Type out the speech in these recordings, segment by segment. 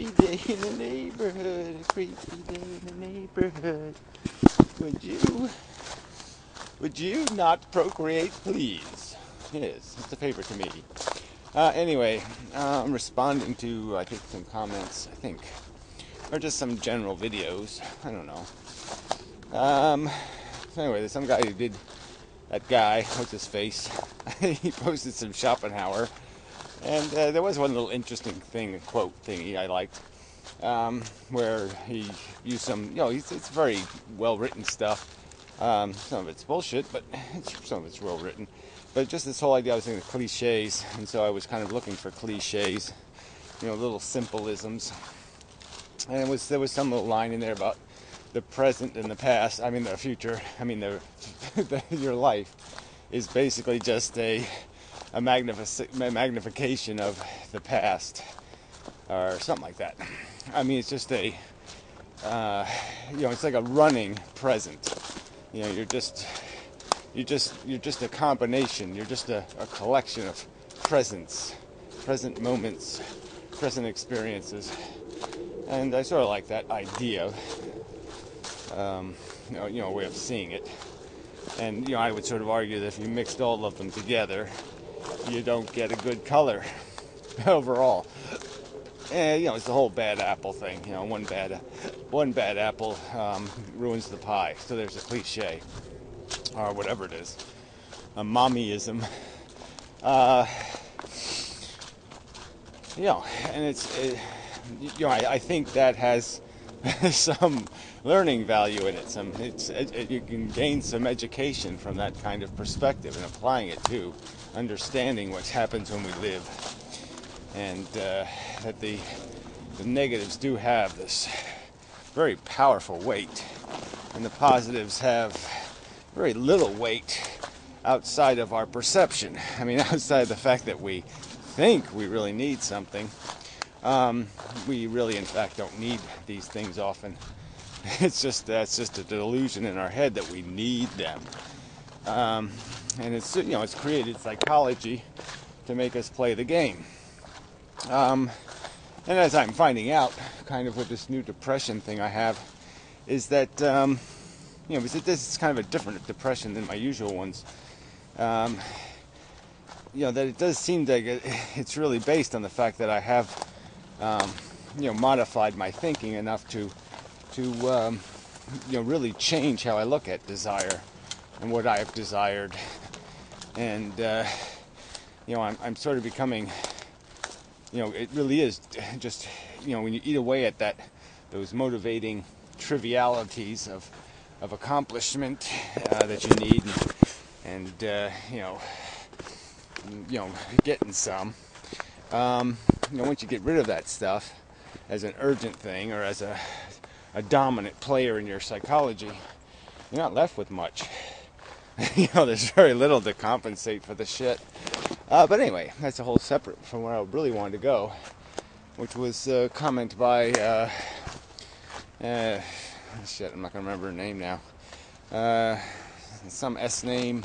creepy day in the neighborhood. A creepy day in the neighborhood. Would you not procreate, please? Yes, it's a favor to me. Anyway, I'm responding to, I think, some comments, or just some general videos. I don't know. So anyway, there's some guy who did, that guy, what's his face? He posted some Schopenhauer, and there was one little interesting thing, a quote thingy I liked, where he used some, it's very well-written stuff. Some of it's bullshit, but some of it's well-written. But just this whole idea, I was thinking of cliches, and so I was kind of looking for cliches, little symbolisms. And there was some little line in there about the present and the past. I mean, the future. I mean, your life is basically just a magnification of the past, or something like that. I mean, it's just it's like a running present. You're just a combination. You're just a collection of present moments, present experiences, and I sort of like that idea. A way of seeing it. And I would sort of argue that if you mixed all of them together, you don't get a good color overall. And it's the whole bad apple thing. One bad apple ruins the pie. So there's a cliche, or whatever it is, a mommyism. And I think that has some learning value in it. You can gain some education from that kind of perspective and applying it to understanding what happens when we live, and that the negatives do have this very powerful weight, and the positives have very little weight outside of our perception. I mean, outside the fact that we think we really need something. We really, in fact, don't need these things often. That's just a delusion in our head that we need them. And it's created psychology to make us play the game. And as I'm finding out, kind of with this new depression thing I have, is that this is kind of a different depression than my usual ones. That it does seem like it's really based on the fact that I have modified my thinking enough to really change how I look at desire and what I have desired, and I'm sort of becoming, it really is just, when you eat away at those motivating trivialities of accomplishment that you need, and getting some. Once you get rid of that stuff as an urgent thing, or as a dominant player in your psychology, you're not left with much. There's very little to compensate for the shit. But anyway, that's a whole separate from where I really wanted to go, which was a comment by, I'm not going to remember her name now. Some S name,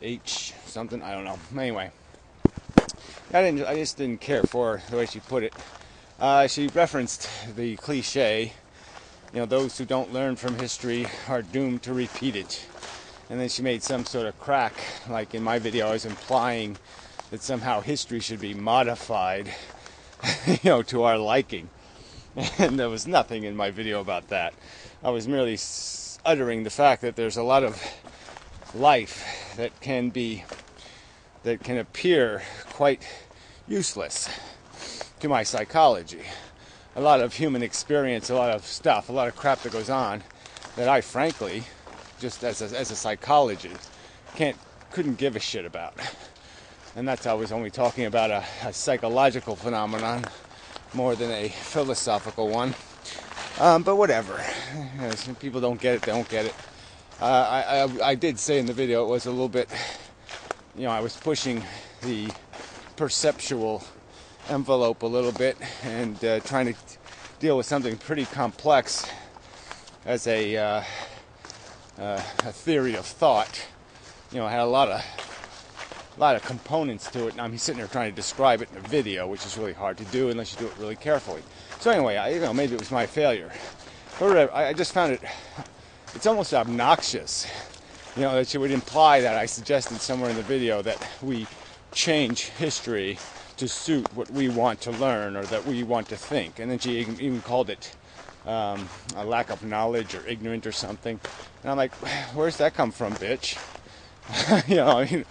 H something, I don't know. Anyway. I just didn't care for the way she put it. She referenced the cliche, those who don't learn from history are doomed to repeat it. And then she made some sort of crack, like in my video I was implying that somehow history should be modified, to our liking. And there was nothing in my video about that. I was merely uttering the fact that there's a lot of life that can appear quite useless to my psychology. A lot of human experience, a lot of stuff, a lot of crap that goes on that I frankly, just as a psychologist, couldn't give a shit about. And that's, I was only talking about a psychological phenomenon more than a philosophical one. But whatever. Some people don't get it, they don't get it. I did say in the video it was a little bit, I was pushing the perceptual envelope a little bit, and trying to deal with something pretty complex as a theory of thought. I had a lot of a lot of components to it, and I'm sitting there trying to describe it in a video, which is really hard to do unless you do it really carefully. So anyway, maybe it was my failure. But I just found it's almost obnoxious, that you would imply that I suggested somewhere in the video that we change history to suit what we want to learn or that we want to think. And then she even called it a lack of knowledge or ignorant or something. And I'm like, where's that come from, bitch? If you're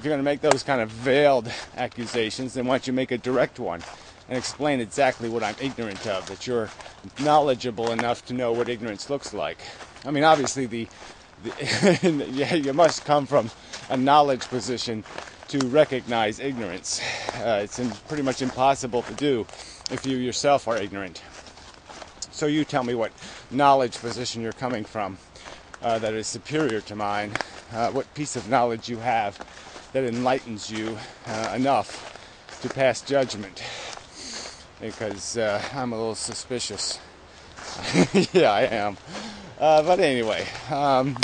going to make those kind of veiled accusations, then why don't you make a direct one and explain exactly what I'm ignorant of, that you're knowledgeable enough to know what ignorance looks like. I mean, obviously, you must come from a knowledge position to recognize ignorance. It's pretty much impossible to do if you yourself are ignorant. So you tell me what knowledge position you're coming from that is superior to mine, what piece of knowledge you have that enlightens you enough to pass judgment. Because I'm a little suspicious. Yeah, I am. But anyway, but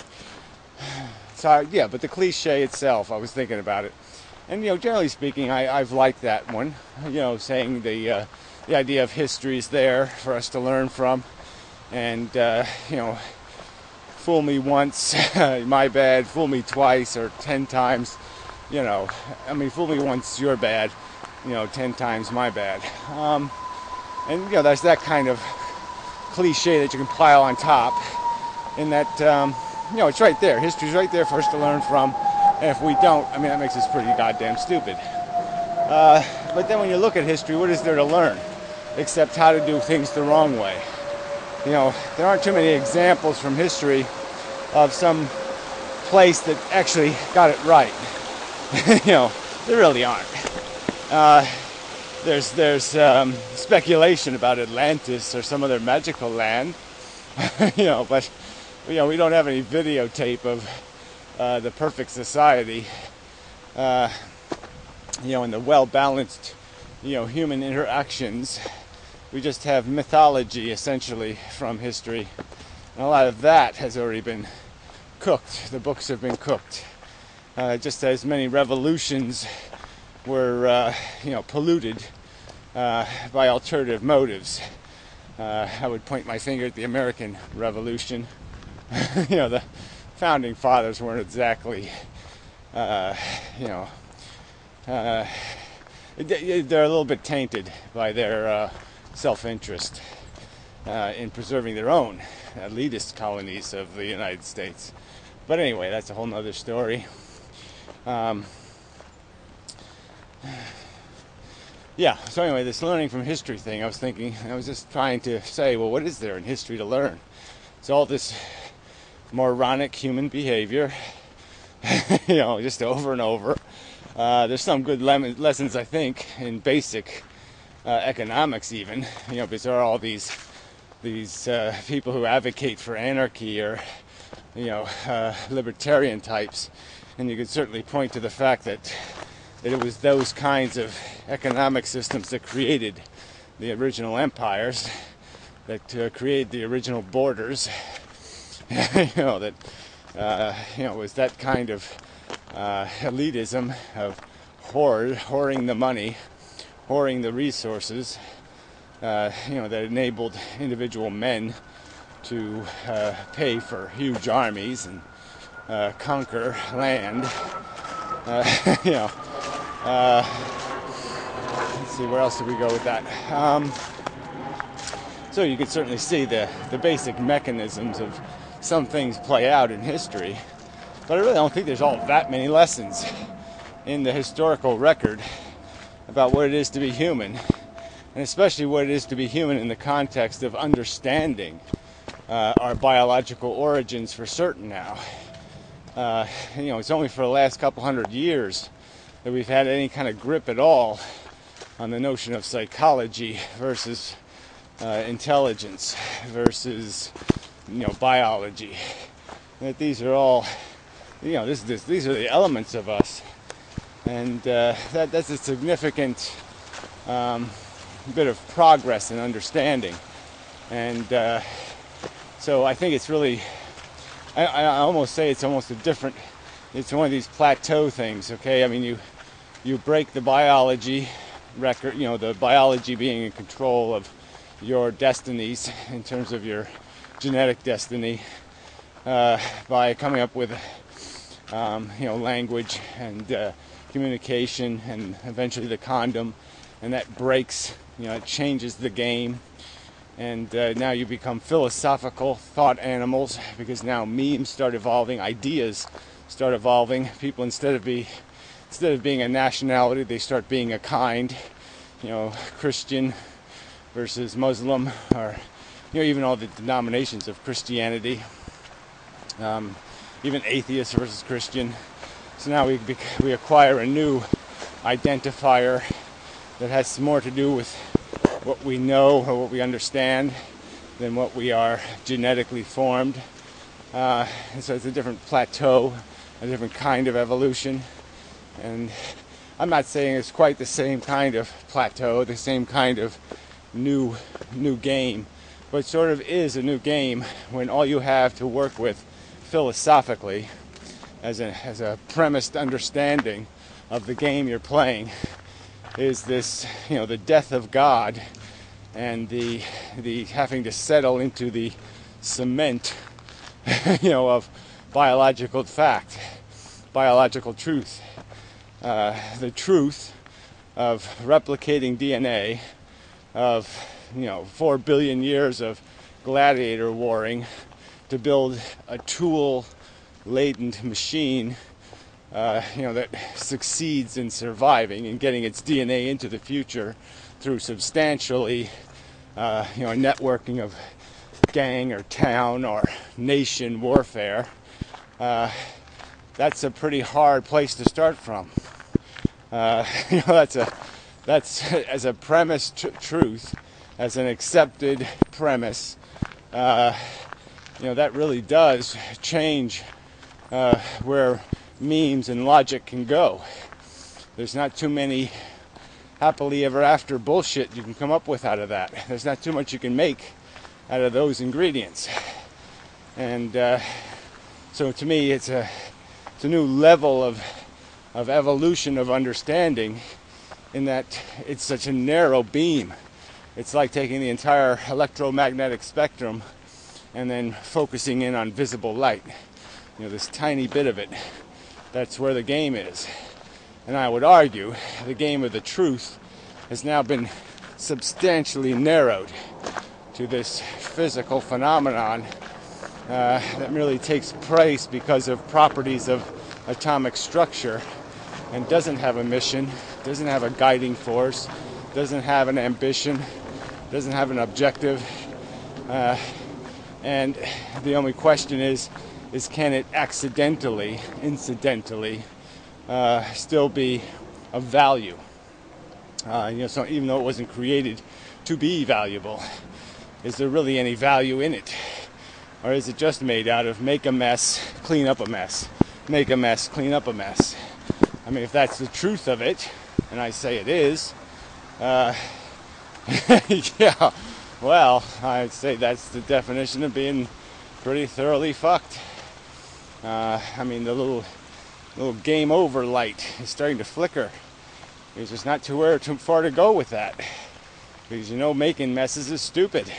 the cliche itself, I was thinking about it. And, generally speaking, I've liked that one, saying the idea of history is there for us to learn from. And, fool me once, my bad, fool me twice or 10 times, fool me once, you're bad, 10 times my bad. And, there's that kind of cliche that you can pile on top in that, it's right there. History's right there for us to learn from. And if we don't, that makes us pretty goddamn stupid. But then when you look at history, what is there to learn? Except how to do things the wrong way. There aren't too many examples from history of some place that actually got it right. There really aren't. There's speculation about Atlantis or some other magical land, but we don't have any videotape of the perfect society, and the well-balanced, human interactions. We just have mythology, essentially, from history. And a lot of that has already been cooked. The books have been cooked. Just as many revolutions were, polluted by alternative motives. I would point my finger at the American Revolution. The founding fathers weren't exactly, they're a little bit tainted by their self-interest in preserving their own elitist colonies of the United States. But anyway, that's a whole nother story. So anyway, this learning from history thing, I was just trying to say, well, what is there in history to learn? It's all this moronic human behavior, just over and over. There's some good lessons, I think, in basic economics even, because there are all these people who advocate for anarchy or, libertarian types. And you could certainly point to the fact that it was those kinds of economic systems that created the original empires, that created the original borders. It was that kind of elitism of hoarding the money, hoarding the resources, that enabled individual men to pay for huge armies and conquer land. Let's see, where else did we go with that? So you could certainly see the basic mechanisms of some things play out in history, but I really don't think there's all that many lessons in the historical record about what it is to be human, and especially what it is to be human in the context of understanding our biological origins for certain now. It's only for the last couple hundred years that we've had any kind of grip at all on the notion of psychology versus intelligence versus biology. That these are all, these are the elements of us, and that's a significant bit of progress in understanding. And so I think it's really, I almost say it's almost a different, it's one of these plateau things. Okay, I mean you break the biology record, the biology being in control of your destinies in terms of your genetic destiny, by coming up with language and communication and eventually the condom, and that breaks, it changes the game, and now you become philosophical thought animals, because now memes start evolving, ideas start evolving. People, instead of being a nationality, they start being a kind, Christian versus Muslim, or even all the denominations of Christianity, even atheist versus Christian. So now we acquire a new identifier that has more to do with what we know or what we understand than what we are genetically formed. And so it's a different plateau, a different kind of evolution. And I'm not saying it's quite the same kind of plateau, the same kind of new game, but it sort of is a new game when all you have to work with philosophically as a premised understanding of the game you're playing is this, the death of God, and the having to settle into the cement, of biological fact, biological truth, the truth of replicating DNA, of 4 billion years of gladiator warring to build a tool-laden machine, that succeeds in surviving and getting its DNA into the future through substantially, a networking of gang or town or nation warfare. That's a pretty hard place to start from. That's as a premise truth, as an accepted premise. That really does change where memes and logic can go. There's not too many happily ever after bullshit you can come up with out of that. There's not too much you can make out of those ingredients. And so to me, it's a new level of evolution of understanding, in that it's such a narrow beam. It's like taking the entire electromagnetic spectrum and then focusing in on visible light. This tiny bit of it. That's where the game is. And I would argue the game of the truth has now been substantially narrowed to this physical phenomenon that merely takes place because of properties of atomic structure, and doesn't have a mission, doesn't have a guiding force, doesn't have an ambition, doesn't have an objective, and the only question is can it accidentally, incidentally, still be of value? So even though it wasn't created to be valuable, is there really any value in it? Or is it just made out of make a mess, clean up a mess, make a mess, clean up a mess? I mean, if that's the truth of it, and I say it is, yeah, well, I'd say that's the definition of being pretty thoroughly fucked. I mean, the little game over light is starting to flicker. There's just not too far to go with that, because making messes is stupid,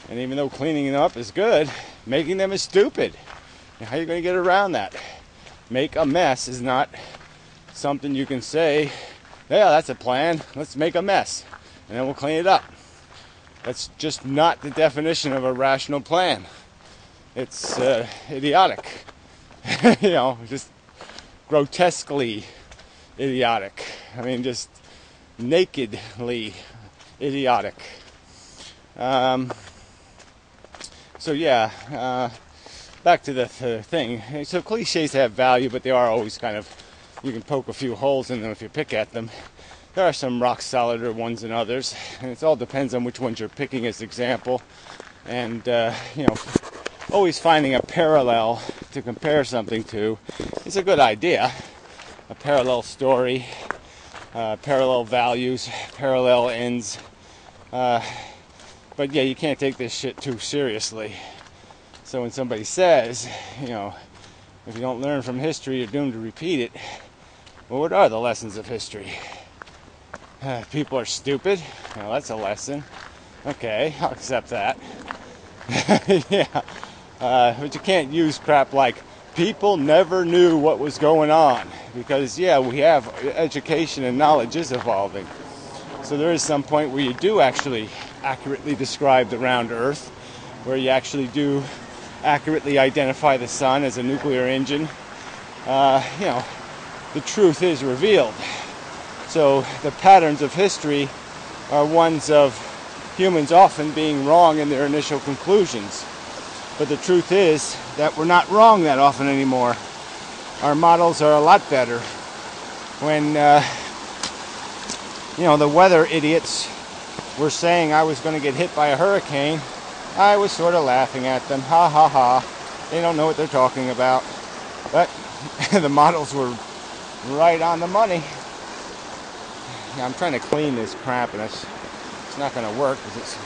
and even though cleaning them up is good, making them is stupid. And how are you going to get around that? Make a mess is not something you can say, yeah, that's a plan, let's make a mess and then we'll clean it up. That's just not the definition of a rational plan. It's idiotic. Just grotesquely idiotic. I mean, just nakedly idiotic. So yeah, back to the thing. So cliches have value, but they are always kind of, you can poke a few holes in them if you pick at them. There are some rock solider ones than others, and it all depends on which ones you're picking as example. And always finding a parallel to compare something to is a good idea. A parallel story, parallel values, parallel ends. But yeah, you can't take this shit too seriously. So when somebody says, If you don't learn from history, you're doomed to repeat it. Well, what are the lessons of history? People are stupid. Well, that's a lesson. Okay, I'll accept that. Yeah. But you can't use crap like people never knew what was going on. Because, yeah, we have education and knowledge is evolving. So there is some point where you do actually accurately describe the round Earth, where you actually do accurately identify the sun as a nuclear engine. The truth is revealed. So the patterns of history are ones of humans often being wrong in their initial conclusions. But the truth is that we're not wrong that often anymore. Our models are a lot better. When, the weather idiots were saying I was going to get hit by a hurricane, I was sort of laughing at them. Ha ha ha. They don't know what they're talking about. But the models were right on the money. Yeah, I'm trying to clean this crap, and it's not going to work because it's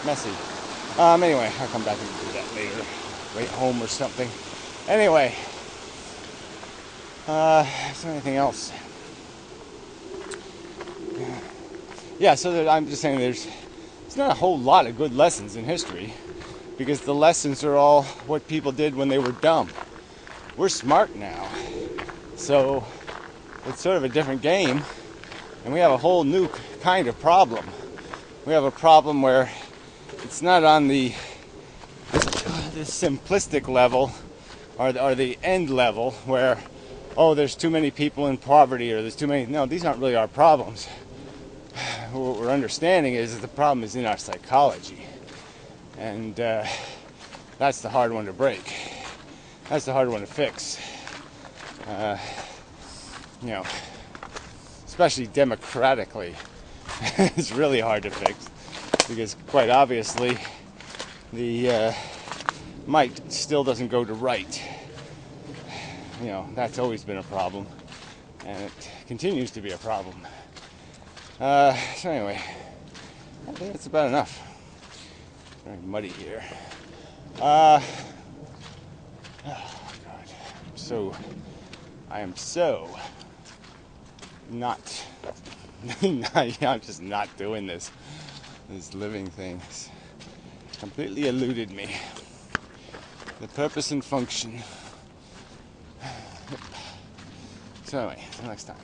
messy. Anyway, I'll come back and do that later. Wait home or something. Anyway, is there anything else? Yeah, so I'm just saying there's not a whole lot of good lessons in history, because the lessons are all what people did when they were dumb. We're smart now, so it's sort of a different game, and we have a whole new kind of problem. We have a problem where it's not on the simplistic level or the end level where, oh, there's too many people in poverty or there's too many. No, these aren't really our problems. What we're understanding is that the problem is in our psychology, and that's the hard one to break. That's the hard one to fix. Especially democratically, it's really hard to fix, because quite obviously the might still doesn't go to right. That's always been a problem, and it continues to be a problem. So anyway, I think that's about enough. It's very muddy here. Oh God, I am so not. I'm just not doing this. This living thing has completely eluded me. The purpose and function. So anyway, until next time.